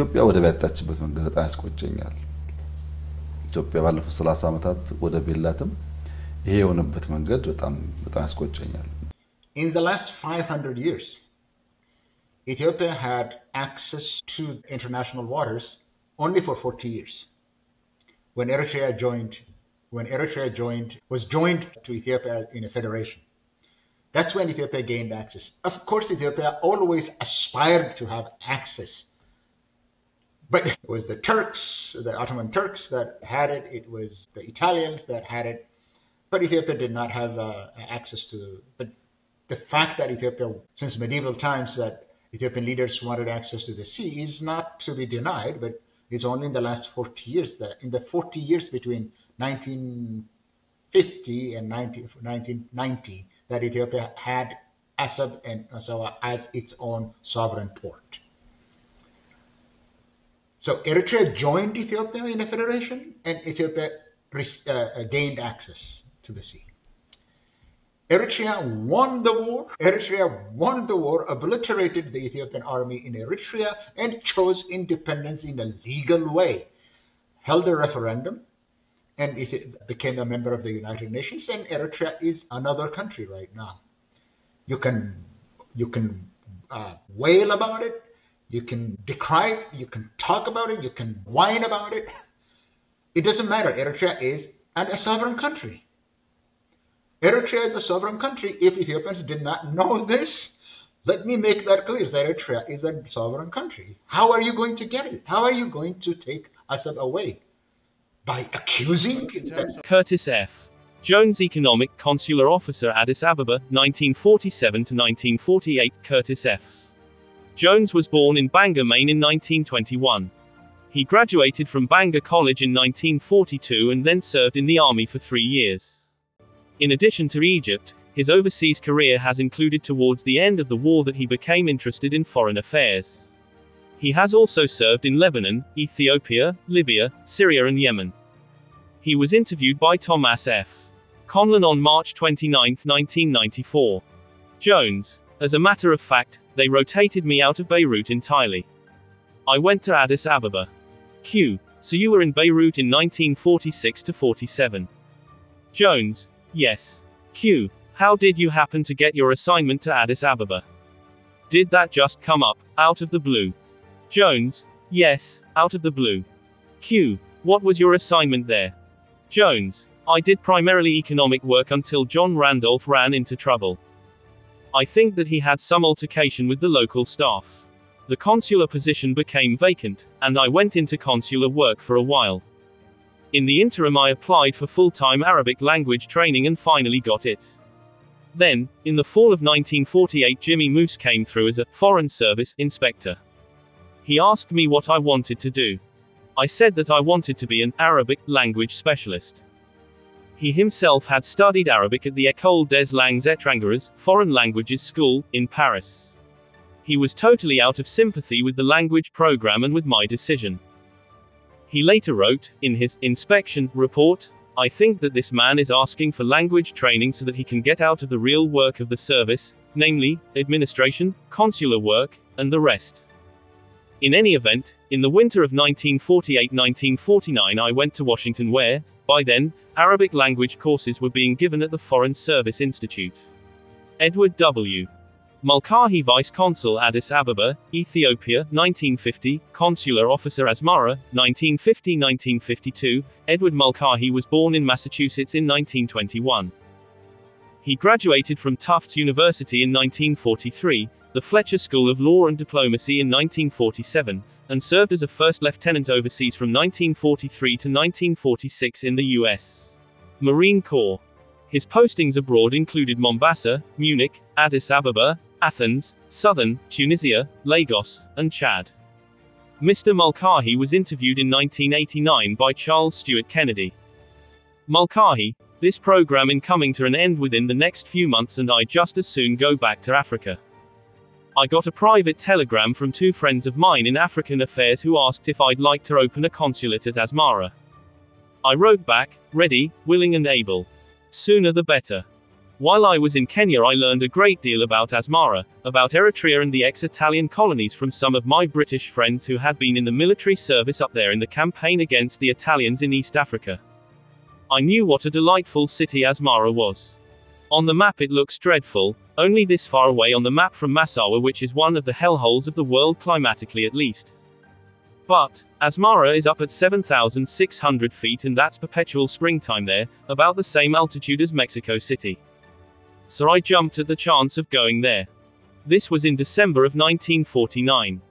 ኢትዮጵያ ወደብ ያጣችበት መንገድ በጣም ያስቆጨኛል። ኢትዮጵያ ባለፉት 30 ዓመታት ወደብ የላትም። ይሄ የሆነበት መንገድ በጣም ያስቆጨኛል። In the last 500 years, Ethiopia had access to international waters only for 40 years. When Eritrea was joined to Ethiopia in a federation. That's when Ethiopia gained access. Of course, Ethiopia always aspired to have access. But it was the Turks, the Ottoman Turks that had it. It was the Italians that had it. But Ethiopia did not have access to it. But the fact that Ethiopia, since medieval times, that Ethiopian leaders wanted access to the sea is not to be denied, but it's only in the last 40 years that, in the 40 years between 1950 and 1990, that Ethiopia had Assab and Assawa as its own sovereign port. So Eritrea joined Ethiopia in a federation, and Ethiopia gained access to the sea. Eritrea won the war, obliterated the Ethiopian army in Eritrea, and chose independence in a legal way. Held a referendum, and it became a member of the United Nations, and Eritrea is another country right now. You can wail about it, you can decry it, you can talk about it, you can whine about it. It doesn't matter. Eritrea is a sovereign country. Eritrea is a sovereign country. If Ethiopians did not know this, let me make that clear, that Eritrea is a sovereign country. How are you going to get it? How are you going to take Assad away? By accusing? Curtis F. Jones, Economic Consular Officer, Addis Ababa, 1947 to 1948. Curtis F. Jones was born in Bangor, Maine in 1921. He graduated from Bangor College in 1942 and then served in the army for 3 years. In addition to Egypt, his overseas career has included towards the end of the war that he became interested in foreign affairs. He has also served in Lebanon, Ethiopia, Libya, Syria and Yemen. He was interviewed by Thomas F. Conlon on March 29, 1994. Jones: as a matter of fact, they rotated me out of Beirut entirely. I went to Addis Ababa. Q: so you were in Beirut in 1946 to 47. Jones: yes. Q: how did you happen to get your assignment to Addis Ababa? Did that just come up, out of the blue? Jones: yes, out of the blue. Q: what was your assignment there? Jones: I did primarily economic work until John Randolph ran into trouble. I think that he had some altercation with the local staff. The consular position became vacant, and I went into consular work for a while. In the interim I applied for full-time Arabic language training and finally got it. Then, in the fall of 1948, Jimmy Moose came through as a Foreign Service inspector. He asked me what I wanted to do. I said that I wanted to be an Arabic language specialist. He himself had studied Arabic at the École des Langues étrangères, Foreign Languages School, in Paris. He was totally out of sympathy with the language program and with my decision. He later wrote, in his inspection report, I think that this man is asking for language training so that he can get out of the real work of the service, namely, administration, consular work, and the rest. In any event, in the winter of 1948-1949 I went to Washington where, by then, Arabic language courses were being given at the Foreign Service Institute. Edward W. Mulcahy, Vice Consul, Addis Ababa, Ethiopia, 1950, Consular Officer, Asmara, 1950-1952. Edward Mulcahy was born in Massachusetts in 1921. He graduated from Tufts University in 1943, the Fletcher School of Law and Diplomacy in 1947, and served as a first lieutenant overseas from 1943 to 1946 in the U.S. Marine Corps. His postings abroad included Mombasa, Munich, Addis Ababa, Athens, Southern, Tunisia, Lagos, and Chad. Mr. Mulcahy was interviewed in 1989 by Charles Stewart Kennedy. Mulcahy: this program is coming to an end within the next few months and I just as soon go back to Africa. I got a private telegram from 2 friends of mine in African affairs who asked if I'd like to open a consulate at Asmara. I wrote back, ready, willing and able. Sooner the better. While I was in Kenya, I learned a great deal about Asmara, about Eritrea and the ex-Italian colonies from some of my British friends who had been in the military service up there in the campaign against the Italians in East Africa. I knew what a delightful city Asmara was. On the map it looks dreadful, only this far away on the map from Massawa, which is one of the hellholes of the world climatically at least. But, Asmara is up at 7,600 feet and that's perpetual springtime there, about the same altitude as Mexico City. So I jumped at the chance of going there. This was in December of 1949.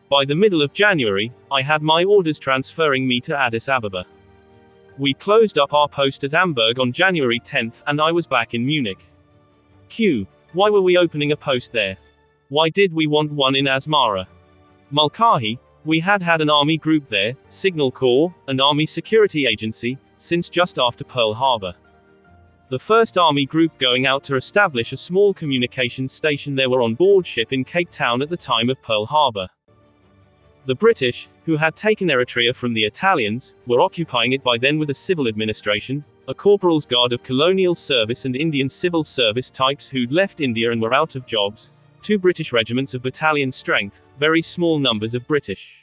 By the middle of January, I had my orders transferring me to Addis Ababa. We closed up our post at Amberg on January 10th, and I was back in Munich. Q. Why were we opening a post there? Why did we want one in Asmara? Mulcahy, we had an army group there, Signal Corps, an army security agency, since just after Pearl Harbor. The first army group going out to establish a small communications station there were on board ship in Cape Town at the time of Pearl Harbor. The British, who had taken Eritrea from the Italians, were occupying it by then with a civil administration, a corporal's guard of colonial service and Indian civil service types who'd left India and were out of jobs, 2 British regiments of battalion strength, very small numbers of British.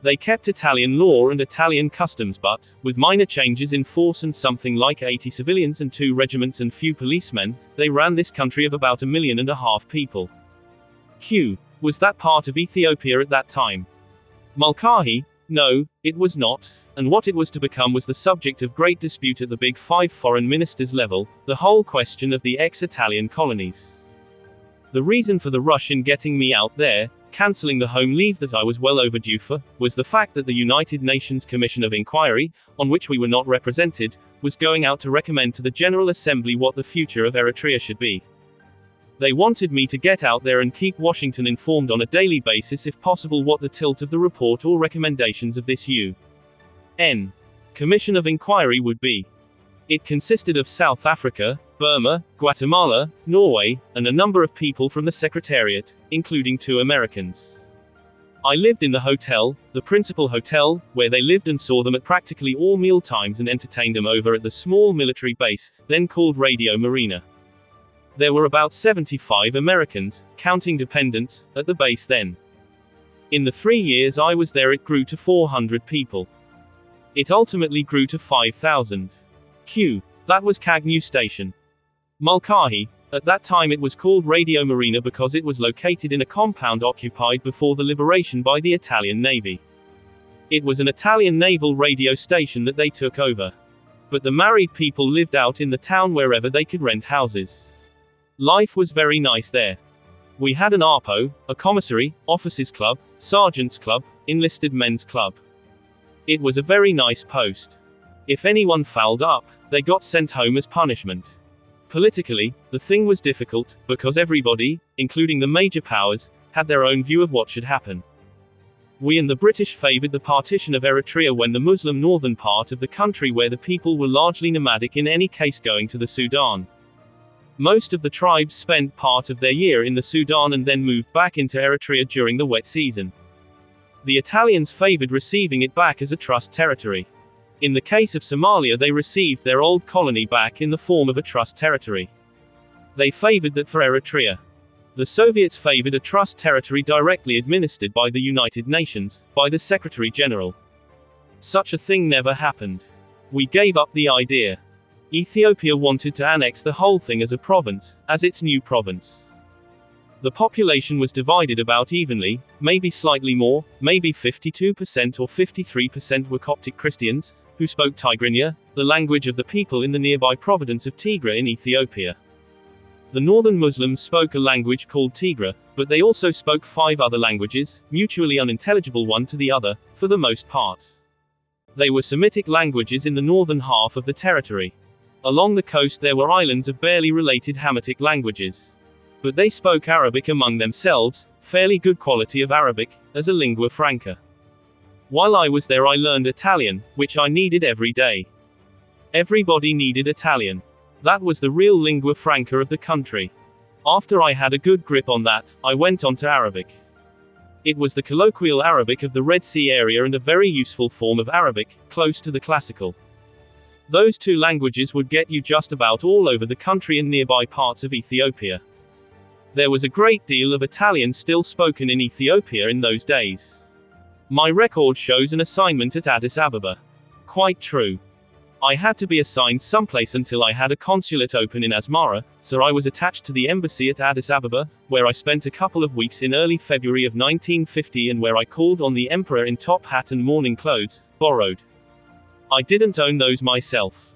They kept Italian law and Italian customs but, with minor changes in force and something like 80 civilians and 2 regiments and few policemen, they ran this country of about 1.5 million people. Q. Was that part of Ethiopia at that time? Mulcahy, no, it was not, and what it was to become was the subject of great dispute at the Big Five foreign ministers level, the whole question of the ex-Italian colonies. The reason for the rush in getting me out there, cancelling the home leave that I was well overdue for, was the fact that the United Nations Commission of Inquiry, on which we were not represented, was going out to recommend to the General Assembly what the future of Eritrea should be. They wanted me to get out there and keep Washington informed on a daily basis if possible what the tilt of the report or recommendations of this UN Commission of Inquiry would be. It consisted of South Africa, Burma, Guatemala, Norway, and a number of people from the Secretariat, including 2 Americans. I lived in the hotel, the principal hotel, where they lived and saw them at practically all meal times and entertained them over at the small military base, then called Radio Marina. There were about 75 Americans, counting dependents, at the base then. In the 3 years I was there it grew to 400 people. It ultimately grew to 5,000. Q. That was Cagnew Station. Mulcahy, at that time it was called Radio Marina because it was located in a compound occupied before the liberation by the Italian Navy. It was an Italian naval radio station that they took over. But the married people lived out in the town wherever they could rent houses. Life was very nice there. We had an ARPO, a commissary, officers club, sergeants club, enlisted men's club. It was a very nice post. If anyone fouled up, they got sent home as punishment. Politically, the thing was difficult, because everybody, including the major powers, had their own view of what should happen. We and the British favored the partition of Eritrea when the Muslim northern part of the country where the people were largely nomadic in any case going to the Sudan. Most of the tribes spent part of their year in the Sudan and then moved back into Eritrea during the wet season. The Italians favored receiving it back as a trust territory. In the case of Somalia they received their old colony back in the form of a trust territory. They favored that for Eritrea. The Soviets favored a trust territory directly administered by the United Nations, by the Secretary General. Such a thing never happened. We gave up the idea. Ethiopia wanted to annex the whole thing as a province, as its new province. The population was divided about evenly, maybe slightly more, maybe 52% or 53% were Coptic Christians, who spoke Tigrinya, the language of the people in the nearby province of Tigray in Ethiopia. The northern Muslims spoke a language called Tigray, but they also spoke 5 other languages, mutually unintelligible one to the other, for the most part. They were Semitic languages in the northern half of the territory. Along the coast there were islands of barely related Hamitic languages. But they spoke Arabic among themselves, fairly good quality of Arabic, as a lingua franca. While I was there I learned Italian, which I needed every day. Everybody needed Italian. That was the real lingua franca of the country. After I had a good grip on that, I went on to Arabic. It was the colloquial Arabic of the Red Sea area and a very useful form of Arabic, close to the classical. Those two languages would get you just about all over the country and nearby parts of Ethiopia. There was a great deal of Italian still spoken in Ethiopia in those days. My record shows an assignment at Addis Ababa. Quite true. I had to be assigned someplace until I had a consulate open in Asmara, so I was attached to the embassy at Addis Ababa, where I spent a couple of weeks in early February of 1950 and where I called on the emperor in top hat and morning clothes, borrowed. I didn't own those myself.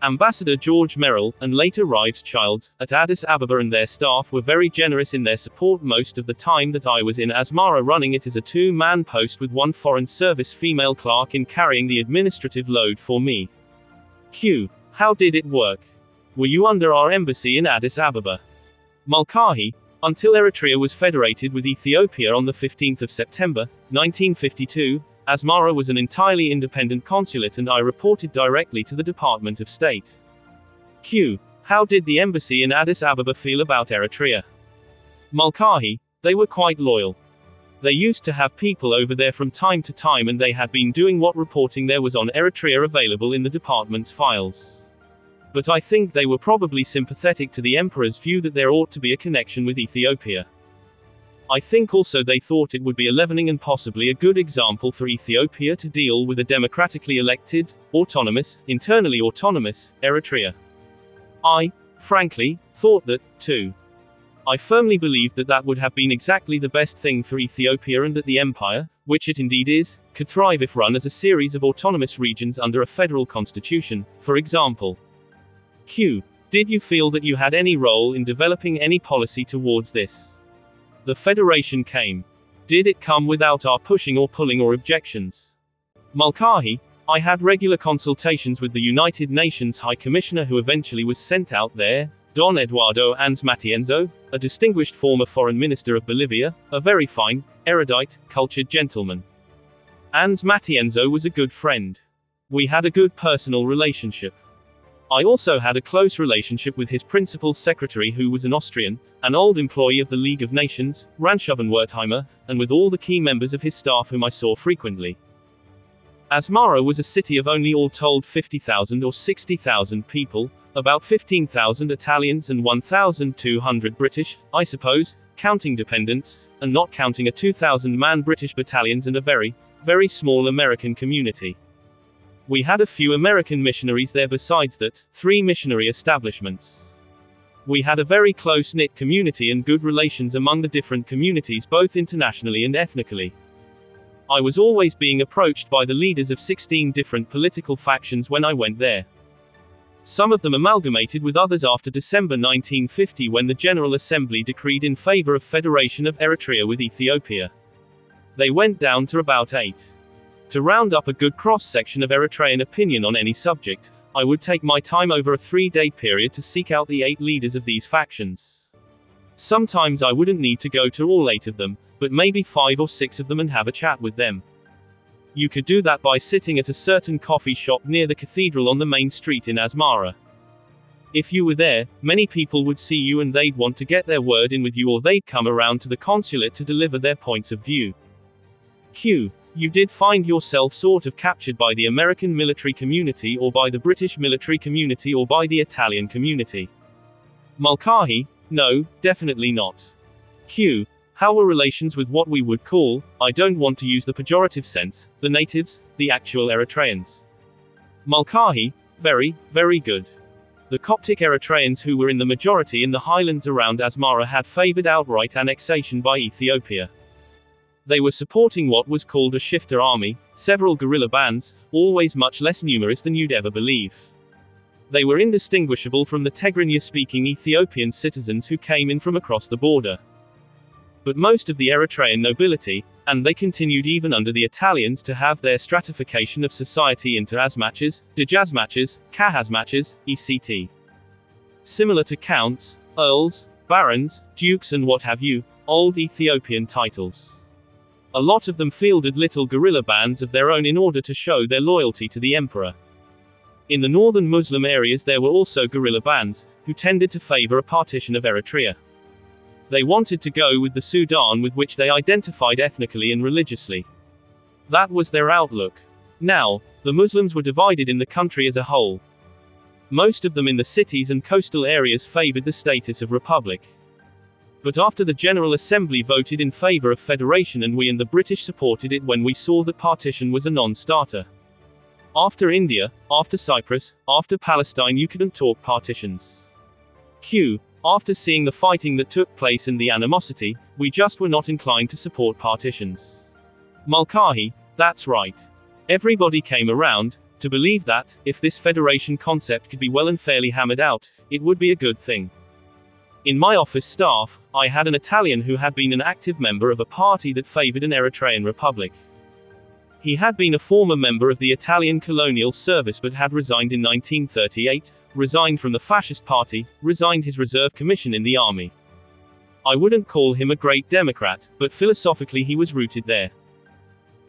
Ambassador George Merrill, and later Rives Childs, at Addis Ababa and their staff were very generous in their support most of the time that I was in Asmara, running it as a two-man post with one foreign service female clerk in carrying the administrative load for me. Q. How did it work? Were you under our embassy in Addis Ababa? Mulcahy. Until Eritrea was federated with Ethiopia on the 15th of September, 1952, Asmara was an entirely independent consulate and I reported directly to the Department of State. Q. How did the embassy in Addis Ababa feel about Eritrea? Mulcahy. They were quite loyal. They used to have people over there from time to time and they had been doing what reporting there was on Eritrea available in the department's files. But I think they were probably sympathetic to the emperor's view that there ought to be a connection with Ethiopia. I think also they thought it would be a leavening and possibly a good example for Ethiopia to deal with a democratically elected, autonomous, internally autonomous, Eritrea. I, frankly, thought that, too. I firmly believed that that would have been exactly the best thing for Ethiopia and that the empire, which it indeed is, could thrive if run as a series of autonomous regions under a federal constitution, for example. Q. Did you feel that you had any role in developing any policy towards this? The federation came. Did it come without our pushing or pulling or objections? Mulcahy. I had regular consultations with the United Nations High Commissioner who eventually was sent out there, Don Eduardo Ans Matienzo, a distinguished former foreign minister of Bolivia, a very fine, erudite, cultured gentleman. Ans Matienzo was a good friend. We had a good personal relationship. I also had a close relationship with his principal secretary who was an Austrian, an old employee of the League of Nations, Ranshoven Wertheimer, and with all the key members of his staff whom I saw frequently. Asmara was a city of only all told 50,000 or 60,000 people, about 15,000 Italians and 1,200 British, I suppose, counting dependents, and not counting a 2,000-man British battalions and a very, very small American community. We had a few American missionaries there besides that, 3 missionary establishments. We had a very close-knit community and good relations among the different communities both internationally and ethnically. I was always being approached by the leaders of 16 different political factions when I went there. Some of them amalgamated with others after December 1950 when the General Assembly decreed in favor of federation of Eritrea with Ethiopia. They went down to about 8. To round up a good cross-section of Eritrean opinion on any subject, I would take my time over a 3-day period to seek out the 8 leaders of these factions. Sometimes I wouldn't need to go to all 8 of them, but maybe 5 or 6 of them and have a chat with them. You could do that by sitting at a certain coffee shop near the cathedral on the main street in Asmara. If you were there, many people would see you and they'd want to get their word in with you or they'd come around to the consulate to deliver their points of view. Q. You did find yourself sort of captured by the American military community or by the British military community or by the Italian community? Mulcahy. No, definitely not. Q. How were relations with what we would call, I don't want to use the pejorative sense, the natives, the actual Eritreans? Mulcahy. Very, very good. The Coptic Eritreans who were in the majority in the highlands around Asmara had favored outright annexation by Ethiopia. They were supporting what was called a shifter army, several guerrilla bands, always much less numerous than you'd ever believe. They were indistinguishable from the Tigrinya-speaking Ethiopian citizens who came in from across the border. But most of the Eritrean nobility, and they continued even under the Italians to have their stratification of society into Asmatches, Dejazmatches, Kahazmatches, etc. Similar to counts, earls, barons, dukes and what have you, old Ethiopian titles. A lot of them fielded little guerrilla bands of their own in order to show their loyalty to the emperor. In the northern Muslim areas there were also guerrilla bands, who tended to favor a partition of Eritrea. They wanted to go with the Sudan with which they identified ethnically and religiously. That was their outlook. Now, The Muslims were divided in the country as a whole. Most of them in the cities and coastal areas favored the status of republic. But after the General Assembly voted in favor of federation, and we and the British supported it when we saw that partition was a non-starter. After India, after Cyprus, after Palestine, you couldn't talk partitions. After seeing the fighting that took place and the animosity, we just were not inclined to support partitions. Mulcahy, that's right. Everybody came around to believe that, if this federation concept could be well and fairly hammered out, it would be a good thing. In my office staff, I had an Italian who had been an active member of a party that favored an Eritrean republic. He had been a former member of the Italian colonial service but had resigned in 1938, resigned from the fascist party, resigned his reserve commission in the army. I wouldn't call him a great Democrat, but philosophically he was rooted there.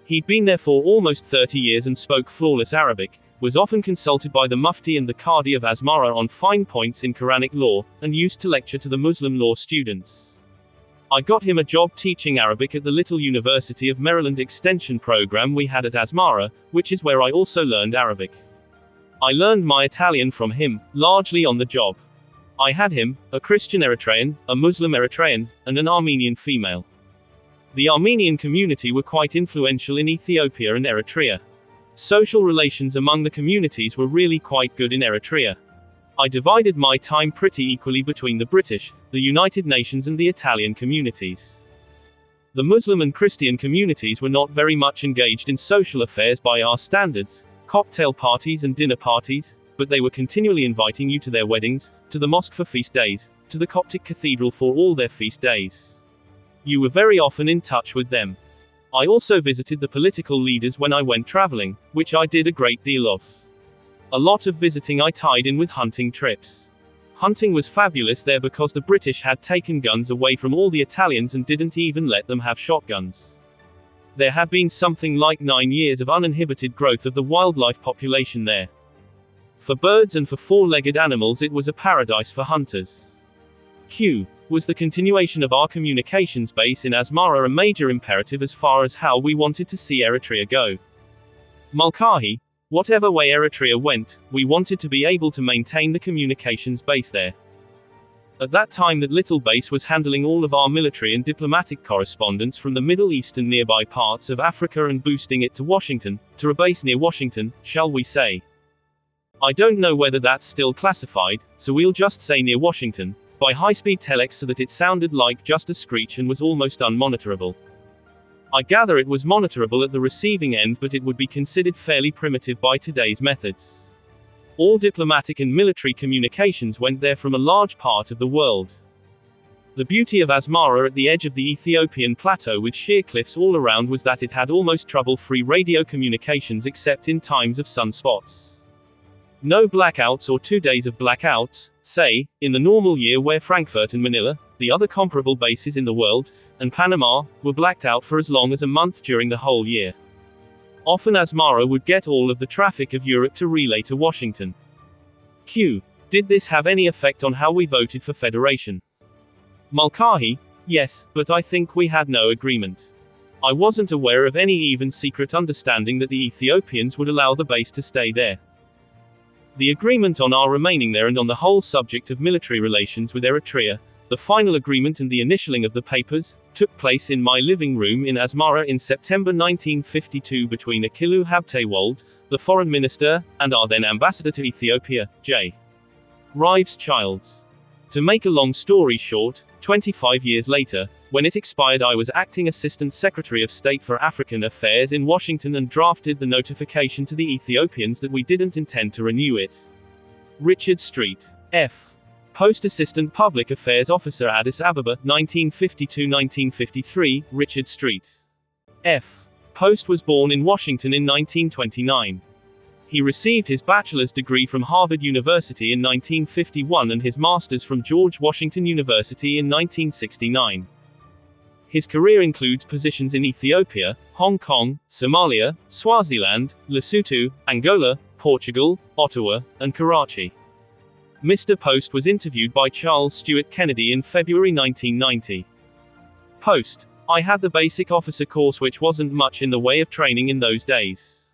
He'd been there for almost 30 years and spoke flawless Arabic, was often consulted by the Mufti and the Qadi of Asmara on fine points in Quranic law, and used to lecture to the Muslim law students. I got him a job teaching Arabic at the Little University of Maryland extension program we had at Asmara, which is where I also learned Arabic. I learned my Italian from him, largely on the job. I had him, a Christian Eritrean, a Muslim Eritrean, and an Armenian female. The Armenian community were quite influential in Ethiopia and Eritrea. Social relations among the communities were really quite good in Eritrea. I divided my time pretty equally between the British, the United Nations and the Italian communities. The Muslim and Christian communities were not very much engaged in social affairs by our standards, cocktail parties and dinner parties, but they were continually inviting you to their weddings, to the mosque for feast days, to the Coptic cathedral for all their feast days. You were very often in touch with them. I also visited the political leaders when I went traveling, which I did a great deal of. A lot of visiting I tied in with hunting trips. Hunting was fabulous there because the British had taken guns away from all the Italians and didn't even let them have shotguns. There had been something like 9 years of uninhibited growth of the wildlife population there. For birds and for four-legged animals it was a paradise for hunters. Was the continuation of our communications base in Asmara a major imperative as far as how we wanted to see Eritrea go? Mulcahy, whatever way Eritrea went, we wanted to be able to maintain the communications base there. At that time that little base was handling all of our military and diplomatic correspondence from the Middle East and nearby parts of Africa and boosting it to Washington, to a base near Washington, shall we say. I don't know whether that's still classified, so we'll just say near Washington, by high-speed telex so that it sounded like just a screech and was almost unmonitorable. I gather it was monitorable at the receiving end, but it would be considered fairly primitive by today's methods. All diplomatic and military communications went there from a large part of the world. The beauty of Asmara at the edge of the Ethiopian plateau with sheer cliffs all around was that it had almost trouble-free radio communications except in times of sunspots. No blackouts or 2 days of blackouts, say, in the normal year where Frankfurt and Manila, the other comparable bases in the world, and Panama, were blacked out for as long as a month during the whole year. Often Asmara would get all of the traffic of Europe to relay to Washington. Did this have any effect on how we voted for federation? Mulcahy, yes, but I think we had no agreement. I wasn't aware of any even secret understanding that the Ethiopians would allow the base to stay there. The agreement on our remaining there and on the whole subject of military relations with Eritrea, the final agreement and the initialing of the papers, took place in my living room in Asmara in September 1952 between Akilu Habtewold, the foreign minister, and our then ambassador to Ethiopia, J. Rives Childs. To make a long story short, 25 years later, when it expired, I was acting Assistant Secretary of State for African Affairs in Washington and drafted the notification to the Ethiopians that we didn't intend to renew it. Richard Street. F. Post Assistant Public Affairs Officer, Addis Ababa, 1952-1953, Richard Street. F. Post was born in Washington in 1929. He received his bachelor's degree from Harvard University in 1951 and his master's from George Washington University in 1969. His career includes positions in Ethiopia, Hong Kong, Somalia, Swaziland, Lesotho, Angola, Portugal, Ottawa, and Karachi. Mr. Post was interviewed by Charles Stewart Kennedy in February 1990. Post: I had the basic officer course, which wasn't much in the way of training in those days.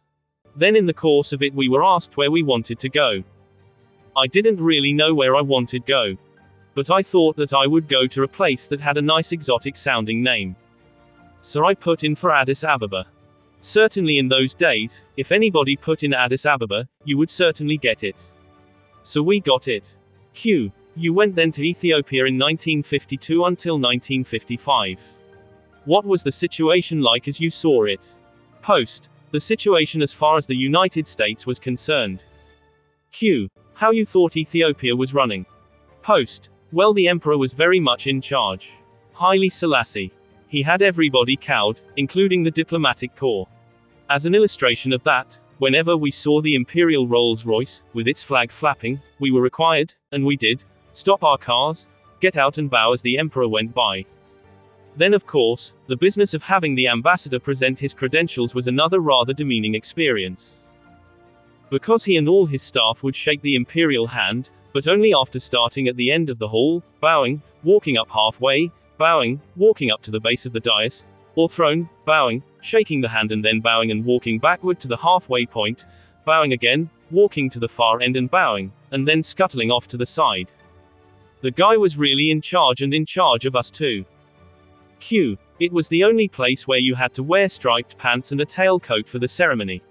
Then in the course of it we were asked where we wanted to go. I didn't really know where I wanted to go. But I thought that I would go to a place that had a nice exotic sounding name. So I put in for Addis Ababa. Certainly in those days, if anybody put in Addis Ababa, you would certainly get it. So we got it. Q. You went then to Ethiopia in 1952 until 1955. What was the situation like as you saw it? Post. The situation as far as the United States was concerned. Q. How you thought Ethiopia was running? Post. Well, the emperor was very much in charge. Haile Selassie. He had everybody cowed, including the diplomatic corps. As an illustration of that, whenever we saw the imperial Rolls-Royce, with its flag flapping, we were required, and we did, stop our cars, get out and bow as the emperor went by. Then of course, the business of having the ambassador present his credentials was another rather demeaning experience. Because he and all his staff would shake the imperial hand, but only after starting at the end of the hall, bowing, walking up halfway, bowing, walking up to the base of the dais, or throne, bowing, shaking the hand and then bowing and walking backward to the halfway point, bowing again, walking to the far end and bowing, and then scuttling off to the side. The guy was really in charge and in charge of us too. Q. It was the only place where you had to wear striped pants and a tailcoat for the ceremony.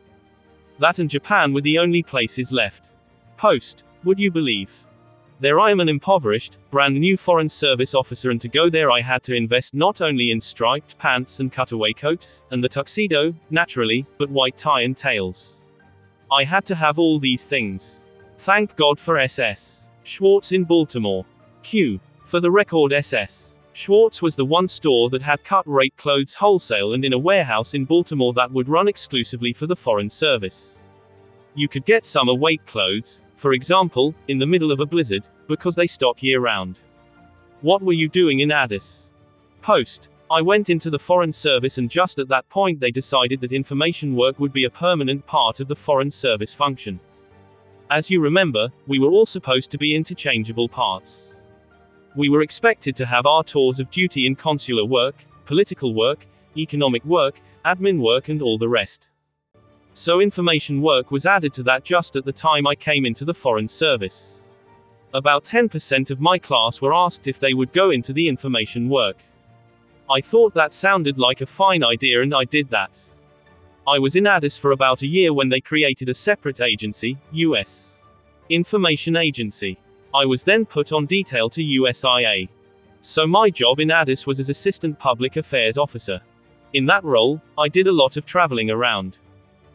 That and Japan were the only places left. Post. Would you believe? There I am, an impoverished, brand new foreign service officer, and to go there I had to invest not only in striped pants and cutaway coat, and the tuxedo, naturally, but white tie and tails. I had to have all these things. Thank God for SS. Schwartz in Baltimore. Q. For the record, SS. Schwartz was the one store that had cut-rate clothes wholesale and in a warehouse in Baltimore that would run exclusively for the foreign service. You could get summer weight clothes, for example, in the middle of a blizzard, because they stock year-round. What were you doing in Addis? Post. I went into the foreign service, and just at that point they decided that information work would be a permanent part of the foreign service function. As you remember, we were all supposed to be interchangeable parts. We were expected to have our tours of duty in consular work, political work, economic work, admin work and all the rest. So information work was added to that just at the time I came into the foreign service. About 10% of my class were asked if they would go into the information work. I thought that sounded like a fine idea and I did that. I was in Addis for about a year when they created a separate agency, U.S. Information Agency. I was then put on detail to USIA. So my job in Addis was as Assistant Public Affairs Officer. In that role, I did a lot of traveling around.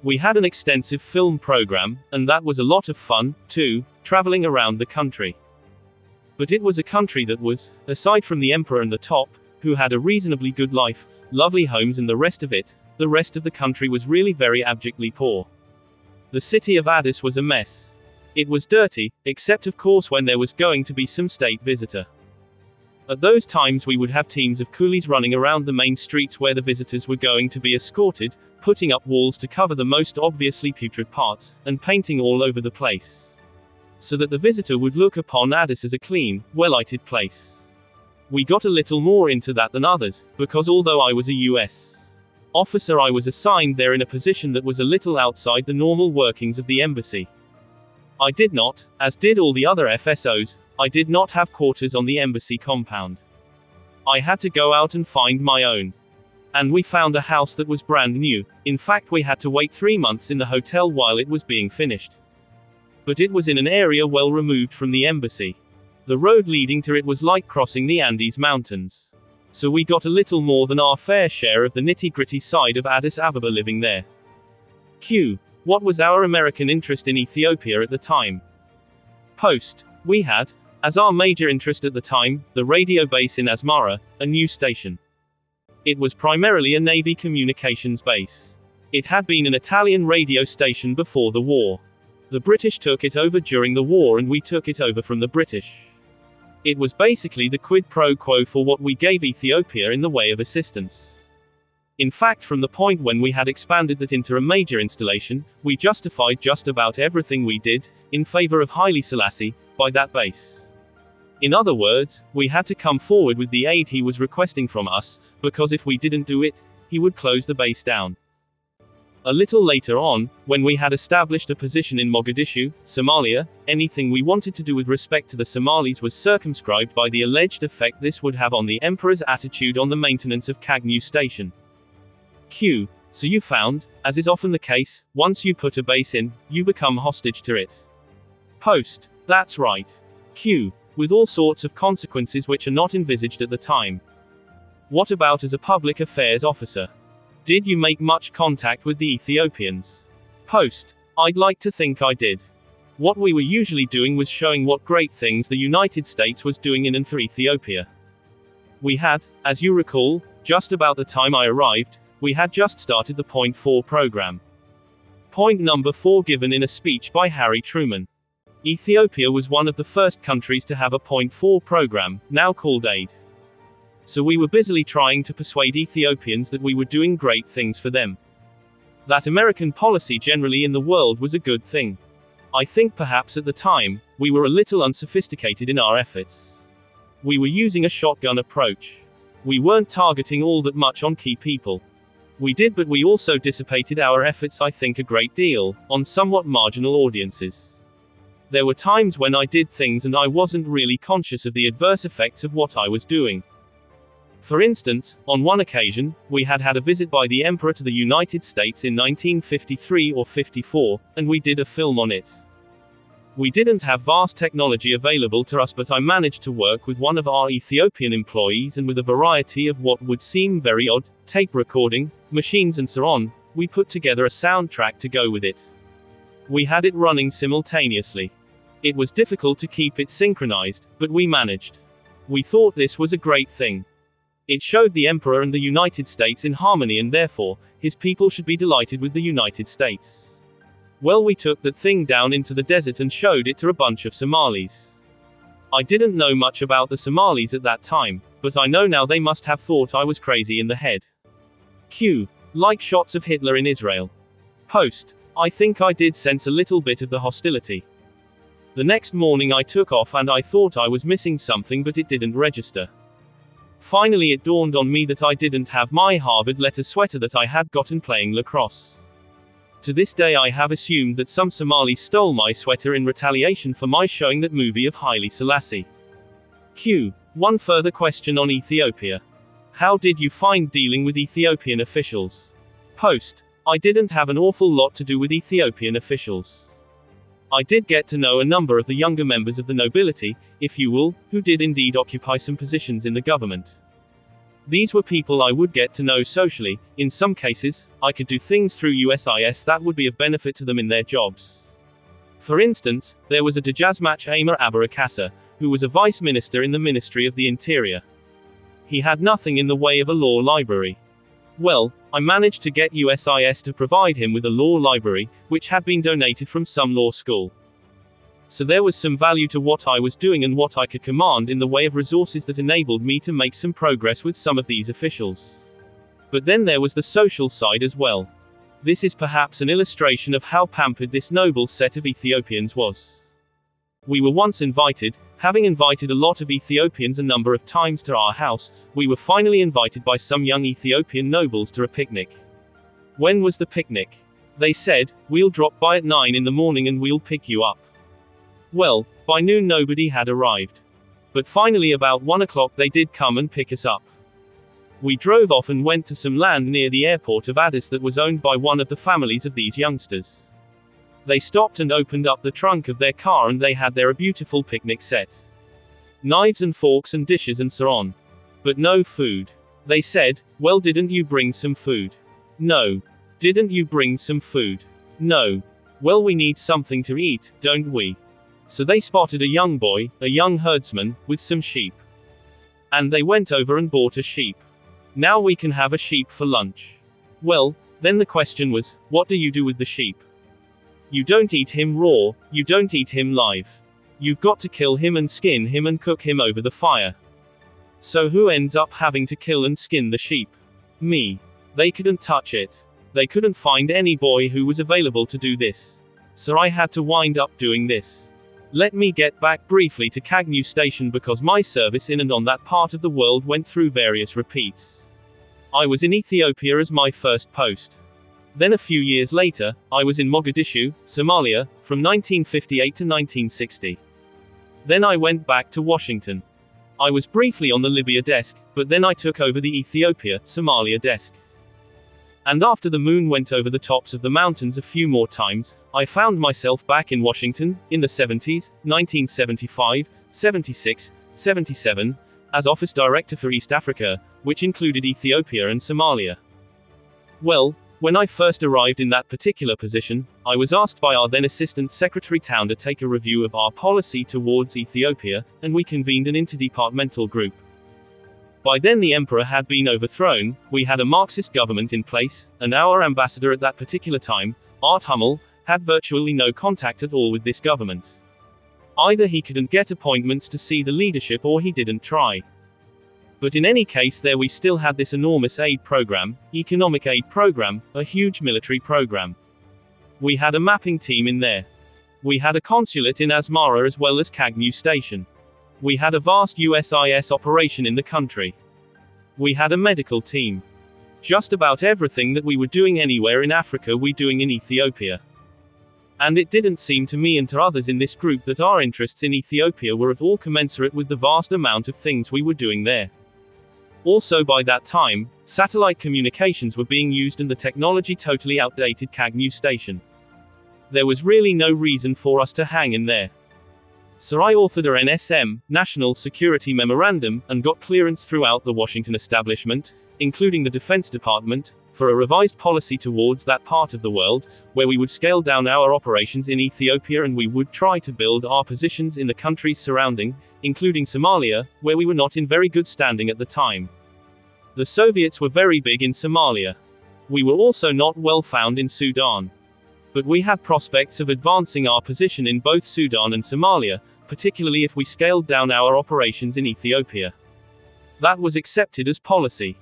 We had an extensive film program, and that was a lot of fun, too, traveling around the country. But it was a country that was, aside from the emperor and the top, who had a reasonably good life, lovely homes and the rest of it, the rest of the country was really very abjectly poor. The city of Addis was a mess. It was dirty, except of course when there was going to be some state visitor. At those times we would have teams of coolies running around the main streets where the visitors were going to be escorted, putting up walls to cover the most obviously putrid parts, and painting all over the place. So that the visitor would look upon Addis as a clean, well-lighted place. We got a little more into that than others, because although I was a U.S. officer I was assigned there in a position that was a little outside the normal workings of the embassy. I did not, as did all the other FSOs, I did not have quarters on the embassy compound. I had to go out and find my own. And we found a house that was brand new. In fact, we had to wait 3 months in the hotel while it was being finished. But it was in an area well removed from the embassy. The road leading to it was like crossing the Andes Mountains. So we got a little more than our fair share of the nitty-gritty side of Addis Ababa living there. Q. What was our American interest in Ethiopia at the time? Post. We had, as our major interest at the time, the radio base in Asmara, a new station. It was primarily a Navy communications base. It had been an Italian radio station before the war. The British took it over during the war and we took it over from the British. It was basically the quid pro quo for what we gave Ethiopia in the way of assistance. In fact, from the point when we had expanded that into a major installation, we justified just about everything we did, in favor of Haile Selassie, by that base. In other words, we had to come forward with the aid he was requesting from us, because if we didn't do it, he would close the base down. A little later on, when we had established a position in Mogadishu, Somalia, anything we wanted to do with respect to the Somalis was circumscribed by the alleged effect this would have on the emperor's attitude on the maintenance of Kagnu station. Q. So you found, as is often the case, once you put a base in, you become hostage to it. Post. That's right. Q. With all sorts of consequences which are not envisaged at the time. What about as a public affairs officer? Did you make much contact with the Ethiopians? Post. I'd like to think I did. What we were usually doing was showing what great things the United States was doing in and for Ethiopia. We had, as you recall, just about the time I arrived, we had just started the Point 4 program. Point number 4 given in a speech by Harry Truman. Ethiopia was one of the first countries to have a Point 4 program, now called AID. So we were busily trying to persuade Ethiopians that we were doing great things for them. That American policy generally in the world was a good thing. I think perhaps at the time, we were a little unsophisticated in our efforts. We were using a shotgun approach. We weren't targeting all that much on key people. We did, but we also dissipated our efforts, I think, a great deal, on somewhat marginal audiences. There were times when I did things and I wasn't really conscious of the adverse effects of what I was doing. For instance, on one occasion, we had had a visit by the Emperor to the United States in 1953 or 54, and we did a film on it. We didn't have vast technology available to us, but I managed to work with one of our Ethiopian employees, and with a variety of what would seem very odd, tape recording, machines and so on, we put together a soundtrack to go with it. We had it running simultaneously. It was difficult to keep it synchronized, but we managed. We thought this was a great thing. It showed the Emperor and the United States in harmony, and therefore, his people should be delighted with the United States. Well, we took that thing down into the desert and showed it to a bunch of Somalis. I didn't know much about the Somalis at that time, but I know now they must have thought I was crazy in the head. Q. Like shots of Hitler in Israel. Post. I think I did sense a little bit of the hostility. The next morning I took off and I thought I was missing something, but it didn't register. Finally it dawned on me that I didn't have my Harvard letter sweater that I had gotten playing lacrosse. To this day I have assumed that some Somali stole my sweater in retaliation for my showing that movie of Haile Selassie. Q. One further question on Ethiopia. How did you find dealing with Ethiopian officials? Post. I didn't have an awful lot to do with Ethiopian officials. I did get to know a number of the younger members of the nobility, if you will, who did indeed occupy some positions in the government. These were people I would get to know socially. In some cases, I could do things through USIS that would be of benefit to them in their jobs. For instance, there was a Dejazmach Amir Abarakasa, who was a vice minister in the Ministry of the Interior. He had nothing in the way of a law library. Well, I managed to get USIS to provide him with a law library, which had been donated from some law school. So there was some value to what I was doing and what I could command in the way of resources that enabled me to make some progress with some of these officials. But then there was the social side as well. This is perhaps an illustration of how pampered this noble set of Ethiopians was. We were once invited, having invited a lot of Ethiopians a number of times to our house, we were finally invited by some young Ethiopian nobles to a picnic. When was the picnic? They said, we'll drop by at 9 in the morning and we'll pick you up. Well, by noon nobody had arrived. But finally about 1 o'clock they did come and pick us up. We drove off and went to some land near the airport of Addis that was owned by one of the families of these youngsters. They stopped and opened up the trunk of their car and they had there a beautiful picnic set. Knives and forks and dishes and so on. But no food. They said, well, didn't you bring some food? No. Didn't you bring some food? No. Well, we need something to eat, don't we? So they spotted a young boy, a young herdsman, with some sheep. And they went over and bought a sheep. Now we can have a sheep for lunch. Well, then the question was, what do you do with the sheep? You don't eat him raw, you don't eat him live. You've got to kill him and skin him and cook him over the fire. So who ends up having to kill and skin the sheep? Me. They couldn't touch it. They couldn't find any boy who was available to do this. So I had to wind up doing this. Let me get back briefly to Kagnu station because my service in and on that part of the world went through various repeats. I was in Ethiopia as my first post. Then a few years later, I was in Mogadishu, Somalia, from 1958 to 1960. Then I went back to Washington. I was briefly on the Libya desk, but then I took over the Ethiopia, Somalia desk. And after the moon went over the tops of the mountains a few more times, I found myself back in Washington, in the 70s, 1975, 76, 77, as Office Director for East Africa, which included Ethiopia and Somalia. Well, when I first arrived in that particular position, I was asked by our then Assistant Secretary Town to take a review of our policy towards Ethiopia, and we convened an interdepartmental group. By then the emperor had been overthrown, we had a Marxist government in place, and our ambassador at that particular time, Art Hummel, had virtually no contact at all with this government. Either he couldn't get appointments to see the leadership or he didn't try. But in any case there we still had this enormous aid program, economic aid program, a huge military program. We had a mapping team in there. We had a consulate in Asmara as well as Kagnew Station. We had a vast USIS operation in the country. We had a medical team. Just about everything that we were doing anywhere in Africa we doing in Ethiopia. And it didn't seem to me and to others in this group that our interests in Ethiopia were at all commensurate with the vast amount of things we were doing there. Also by that time, satellite communications were being used and the technology totally outdated Kagnew Station. There was really no reason for us to hang in there. So I authored a NSM, National Security Memorandum, and got clearance throughout the Washington establishment, including the Defense Department, for a revised policy towards that part of the world, where we would scale down our operations in Ethiopia and we would try to build our positions in the countries surrounding, including Somalia, where we were not in very good standing at the time. The Soviets were very big in Somalia. We were also not well found in Sudan. But we had prospects of advancing our position in both Sudan and Somalia, particularly if we scaled down our operations in Ethiopia. That was accepted as policy.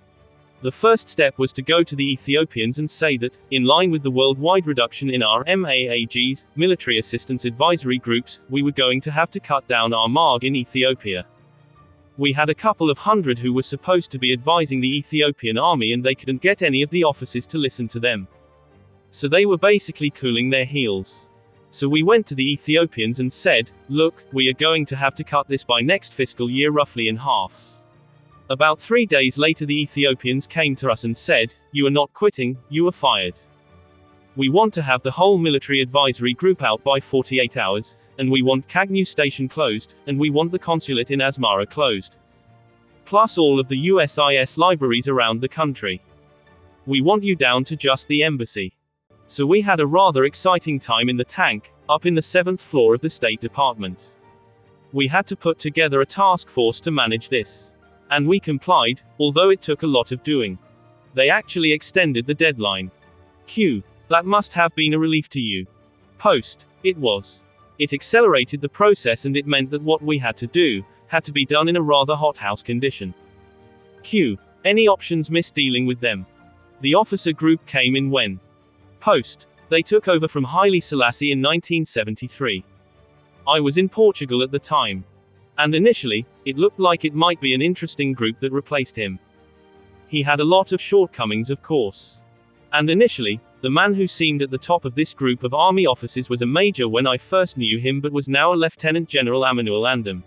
The first step was to go to the Ethiopians and say that, in line with the worldwide reduction in our MAAGs, military assistance advisory groups, we were going to have to cut down our MAG in Ethiopia. We had a couple of hundred who were supposed to be advising the Ethiopian army and they couldn't get any of the officers to listen to them. So they were basically cooling their heels. So we went to the Ethiopians and said, look, we are going to have to cut this by next fiscal year roughly in half. About 3 days later the Ethiopians came to us and said, you are not quitting, you are fired. We want to have the whole military advisory group out by 48 hours, and we want Kagnew Station closed, and we want the consulate in Asmara closed. Plus all of the USIS libraries around the country. We want you down to just the embassy. So we had a rather exciting time in the tank, up in the 7th floor of the State Department. We had to put together a task force to manage this. And we complied, although it took a lot of doing. They actually extended the deadline. Q. That must have been a relief to you. Post. It was. It accelerated the process and it meant that what we had to do, had to be done in a rather hothouse condition. Q. Any options missed dealing with them? The officer group came in when? Post. They took over from Haile Selassie in 1973. I was in Portugal at the time. And initially, it looked like it might be an interesting group that replaced him. He had a lot of shortcomings of course. And initially, the man who seemed at the top of this group of army officers was a major when I first knew him but was now a Lieutenant General Amanuel Andam.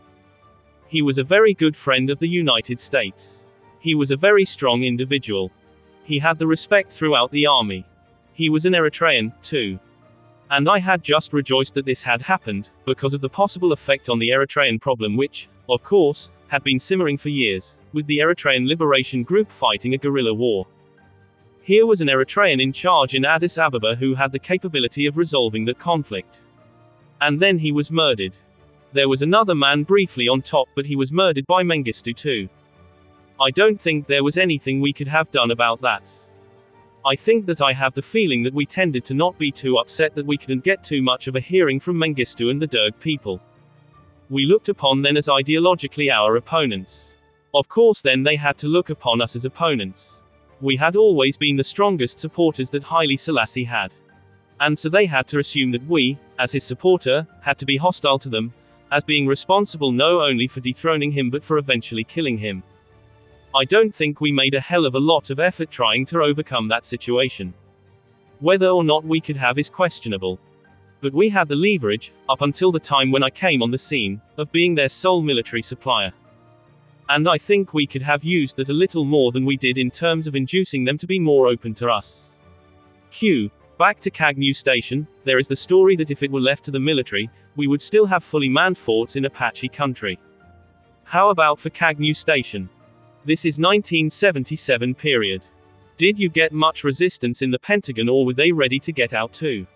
He was a very good friend of the United States. He was a very strong individual. He had the respect throughout the army. He was an Eritrean, too. And I had just rejoiced that this had happened, because of the possible effect on the Eritrean problem which, of course, had been simmering for years, with the Eritrean Liberation Group fighting a guerrilla war. Here was an Eritrean in charge in Addis Ababa who had the capability of resolving that conflict. And then he was murdered. There was another man briefly on top but he was murdered by Mengistu too. I don't think there was anything we could have done about that. I think that I have the feeling that we tended to not be too upset that we couldn't get too much of a hearing from Mengistu and the Derg people. We looked upon them as ideologically our opponents. Of course then they had to look upon us as opponents. We had always been the strongest supporters that Haile Selassie had. And so they had to assume that we, as his supporter, had to be hostile to them, as being responsible not only for dethroning him but for eventually killing him. I don't think we made a hell of a lot of effort trying to overcome that situation. Whether or not we could have is questionable. But we had the leverage, up until the time when I came on the scene, of being their sole military supplier. And I think we could have used that a little more than we did in terms of inducing them to be more open to us. Q. Back to Kagnew Station, there is the story that if it were left to the military, we would still have fully manned forts in Apache country. How about for Kagnew Station? This is 1977 period. Did you get much resistance in the Pentagon, or were they ready to get out too?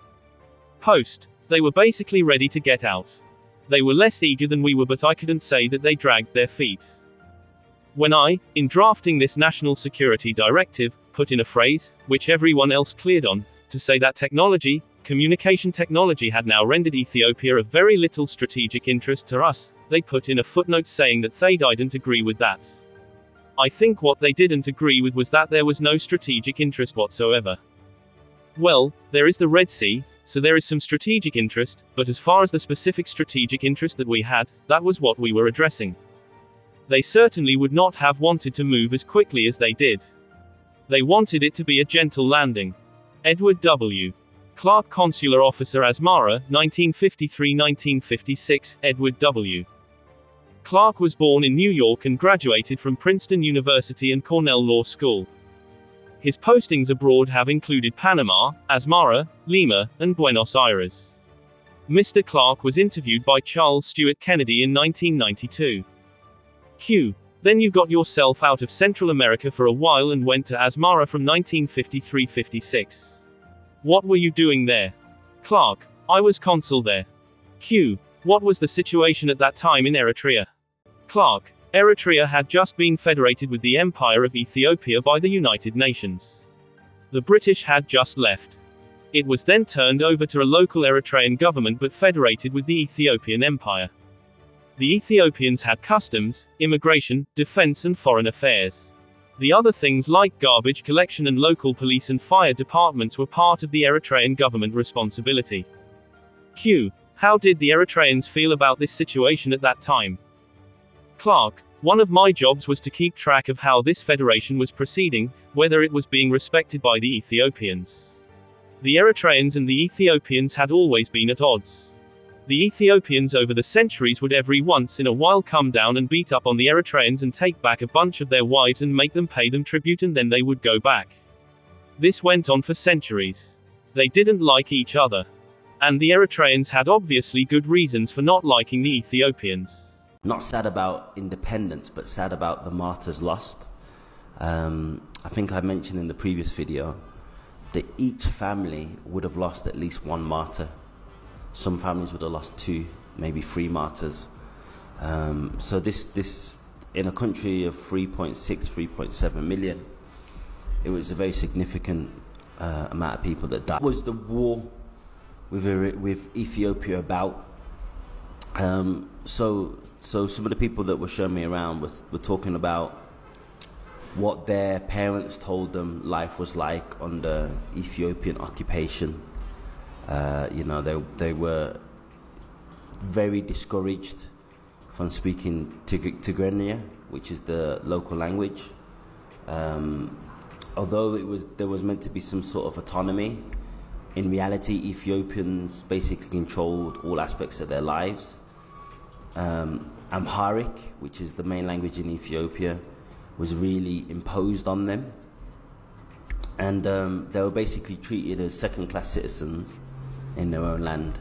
Post. They were basically ready to get out. They were less eager than we were, but I couldn't say that they dragged their feet. When I, in drafting this National Security Directive, put in a phrase, which everyone else cleared on, to say that technology, communication technology, had now rendered Ethiopia of very little strategic interest to us, they put in a footnote saying that they didn't agree with that. I think what they didn't agree with was that there was no strategic interest whatsoever. Well, there is the Red Sea, so there is some strategic interest, but as far as the specific strategic interest that we had, that was what we were addressing. They certainly would not have wanted to move as quickly as they did. They wanted it to be a gentle landing. Edward W. Clark, Consular Officer, Asmara, 1953-1956, Edward W. Clark was born in New York and graduated from Princeton University and Cornell Law School. His postings abroad have included Panama, Asmara, Lima, and Buenos Aires. Mr. Clark was interviewed by Charles Stewart Kennedy in 1992. Q. Then you got yourself out of Central America for a while and went to Asmara from 1953-56. What were you doing there? Clark. I was consul there. Q. What was the situation at that time in Eritrea? Clark. Eritrea had just been federated with the Empire of Ethiopia by the United Nations. The British had just left. It was then turned over to a local Eritrean government but federated with the Ethiopian Empire. The Ethiopians had customs, immigration, defense and foreign affairs. The other things like garbage collection and local police and fire departments were part of the Eritrean government responsibility. Q. How did the Eritreans feel about this situation at that time? Clark. One of my jobs was to keep track of how this federation was proceeding, whether it was being respected by the Ethiopians. The Eritreans and the Ethiopians had always been at odds. The Ethiopians over the centuries would every once in a while come down and beat up on the Eritreans and take back a bunch of their wives and make them pay them tribute, and then they would go back. This went on for centuries. They didn't like each other. And the Eritreans had obviously good reasons for not liking the Ethiopians. Not sad about independence, but sad about the martyrs lost. I think I mentioned in the previous video that each family would have lost at least one martyr. Some families would have lost 2, maybe 3 martyrs. So this in a country of 3.6, 3.7 million, it was a very significant amount of people that died. What was the war with Ethiopia about? So some of the people that were showing me around were talking about what their parents told them life was like under Ethiopian occupation. You know, they were very discouraged from speaking Tigrinya, which is the local language. Although there was meant to be some sort of autonomy, in reality Ethiopians basically controlled all aspects of their lives. Amharic, which is the main language in Ethiopia, was really imposed on them. And they were basically treated as second-class citizens in their own land.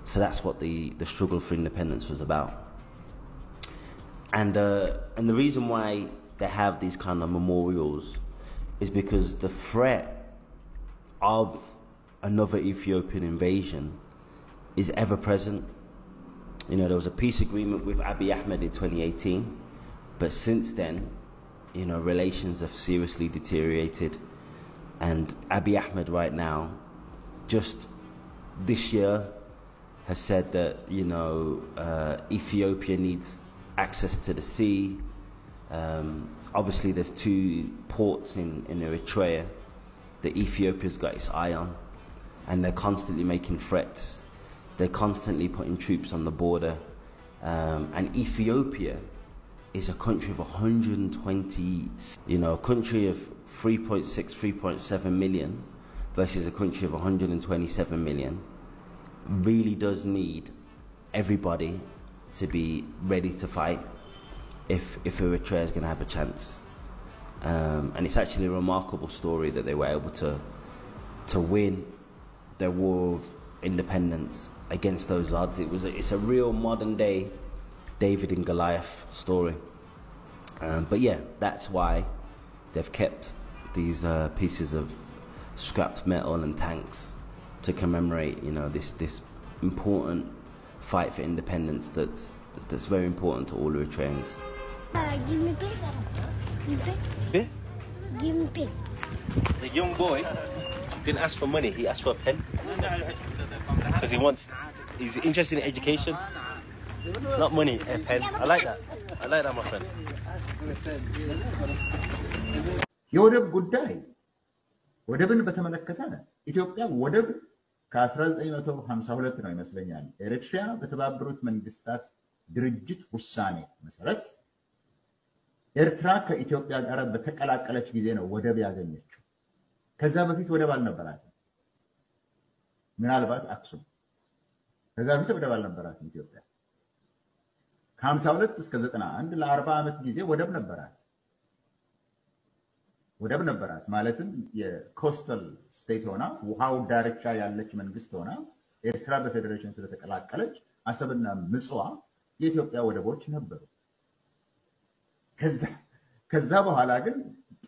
So that's what the struggle for independence was about. And the reason why they have these kind of memorials is because the threat of another Ethiopian invasion is ever present. You know, there was a peace agreement with Abi Ahmed in 2018, but since then, you know, relations have seriously deteriorated. And Abi Ahmed right now, just this year, has said that, you know, Ethiopia needs access to the sea. Obviously, there's 2 ports in Eritrea that Ethiopia's got its eye on, and they're constantly making threats. They're constantly putting troops on the border. And Ethiopia is a country of 120, you know, a country of 3.6, 3.7 million versus a country of 127 million really does need everybody to be ready to fight if Eritrea is going to have a chance. And it's actually a remarkable story that they were able to win their war of independence against those odds. It's a real modern day David and Goliath story. But yeah, that's why they've kept these pieces of scrapped metal and tanks to commemorate, you know, this important fight for independence that's very important to all Eritreans. Give me pink. Pin? Give me pink. The young boy didn't ask for money, he asked for a pen. Because he's interested in education. Not money, a pen. I like that. I like that, my friend. የወደብ ጉዳይ ወደብን በተመለከተ ኢትዮጵያ ወደብ ከ1952 ነው ይመስለኛል ኤሪትሪያ በተባበሩት መንግስታት ድርጅት ውሳኔ መሰረት ኤርትራ ከኢትዮጵያ ጋር በተቀላቀለች ጊዜ ነው ወደብ ያገኘችው። ከዛ በፊት ወደብ አልነበራትም። ምናልባት አክሱም። ከዛ በፊት ወደብ አልነበራትም ኢትዮጵያ። ከ52 እስከ 91 ለ40 ዓመት ጊዜ ወደብ ነበራት ማለትም የኮስታል ስቴት ሆና ውሃው ዳርቻ ያለች መንግስት ሆና ኤርትራ በፌደሬሽን ስለተቀላቀለች አሰብና ምጽዋ የኢትዮጵያ ወደቦች ነበሩ። ከዛ በኋላ ግን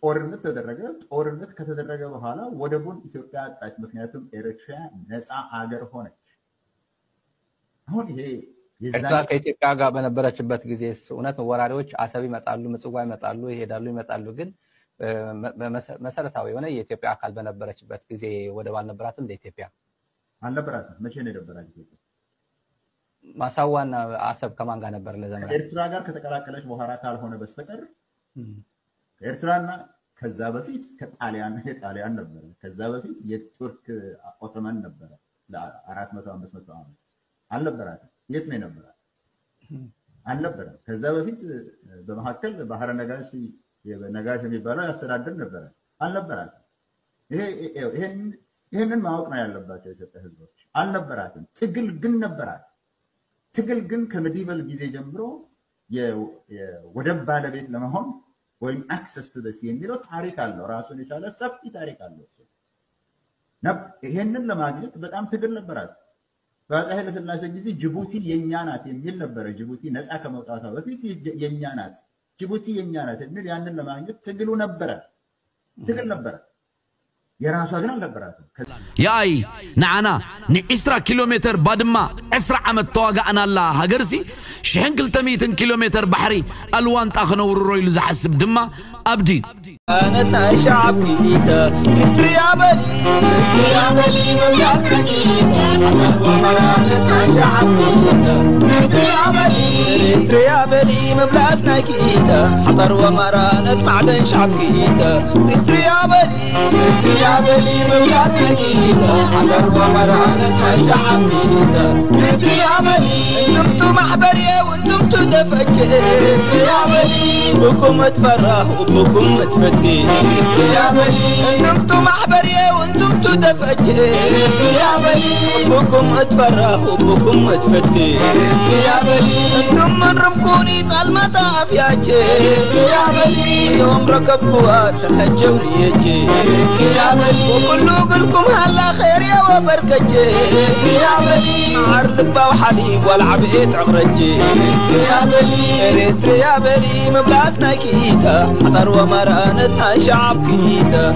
ጦርነት ተደረገ። ጦርነት ከተደረገ በኋላ ወደቡን ኢትዮጵያ አጣች። ምክንያቱም ኤሪትሪያ ነፃ አገር ሆነች። አሁን ይሄ ኤርትራ ከኢትዮጵያ ጋር በነበረችበት ጊዜ እውነት ወራሪዎች አሰብ ይመጣሉ፣ ምጽዋ ይመጣሉ፣ ይመጣሉ ግን መሰረታዊ የሆነ የኢትዮጵያ አካል በነበረችበት ጊዜ ወደብ አልነበራትም። ኢትዮጵያ አልነበራትም። መቼ ነው የነበራት ኢትዮጵያ? ማሳዋና አሰብ ከማን ጋር ነበር ለዘመናት? ኤርትራ ጋር ከተቀላቀለች በኋላ ካልሆነ በስተቀር ኤርትራና ከዛ በፊት የጣሊያን ነበር። ከዛ በፊት የቱርክ ኦቶማን ነበር ለ400 500 ዓመት አልነበራትም። የት ነው የነበራት? አልነበረም። ከዛ በፊት በመሐከል ባህረ ነጋሽ የሚባለው ያስተዳድር ነበር። አልነበራትም። ይሄንን ማወቅ ነው ያለባቸው ኢትዮጵያ ህዝቦች። አልነበራትም። ትግል ግን ነበራት። ትግል ግን ከሜዲቫል ጊዜ ጀምሮ የወደብ ባለቤት ለመሆን ወይም አክሰስ ቱ ዘ ሲ የሚለው ታሪክ አለው። ራሱን የቻለ ሰፊ ታሪክ አለው። ይሄንን ለማግኘት በጣም ትግል ነበራት። በአፄ ኃይለ ሥላሴ ጊዜ ጅቡቲ የኛ ናት የሚል ነበር። ጅቡቲ ነፃ ከመውጣቷ በፊት የኛ ናት፣ ጅቡቲ የኛ ናት የሚል ያንን ለማግኘት ትግል ነበረ። የራሷ ግን አልነበራትም። ያይ ናዓና ን20 ኪሎ ሜትር ባድማ 10 ዓመት ተዋጋእና አላ ሃገርሲ 1200 ኪሎ ሜትር ባሕሪ አልዋን ጣኽነውርሮ ኢሉ ዝሓስብ ድማ ኣብዲ أنا شعب كيتا يا بلي مبلغ كيتا أنا شعب كيتا يا بلي مبلغ كيتا حضر ومرانة معدن شعب كيتا يا بلي مبلغ كيتا حضر ومرانة شعب كيتا يا بلي انتم محبرية وانتم تدفجر يا بلي بكم تفرح وبكم تفتح يا بلي انتم محبرية وانتم تدفجر يا بلي بكم اتفرح وبكم تفتح يا بلي انتم من رفقوني ظلمة افياجر يا بلي يوم ركبكوا تحجوني يجي يا بلي وكله قلكم هلا خير يا وبركجي يا بلي عرلك باو حليب والعبيت عمرجي يا بلي اريتريا يا بلي مبلاسنا كيتا حضر ومرانة شعب كيتا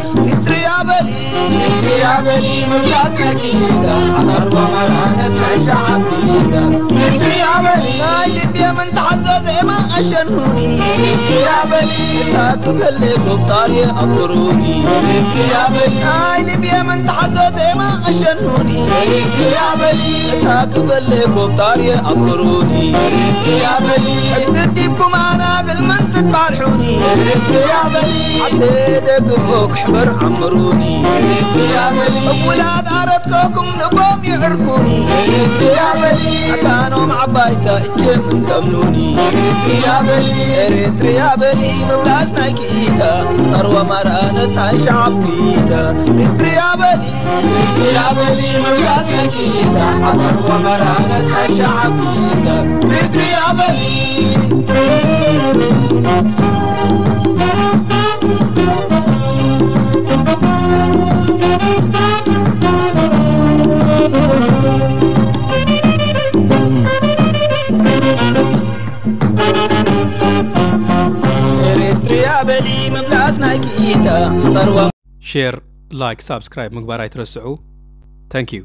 يا بلي مبلاسنا كيتا حضر ومرانة شعب كيتا يا بلي ناجد يا من تعزز ما أشنوني يا بلي راكب اللي قبطاري أبطروني يا بلي ناجد يا من تعزز ما أشنوني يا بلي راكب اللي قبطاري أبطروني يا بلي اكتديبكم أنا بالمن تتبارحوني يا بلي عديدك فوق حبر عمروني يا بلي ولاد أردكم نبوم يعركوني يا بلي كانوا مع بايتا اجم تمنوني يا إريتريا بلي مبلاس نايكيتا أروى مرانة شعب كيتا إريتريا بلي مبلاس نايكيتا أروى مرانة شعب كيتا إريتريا بلي share like subscribe مقبرة يترسعوا thank you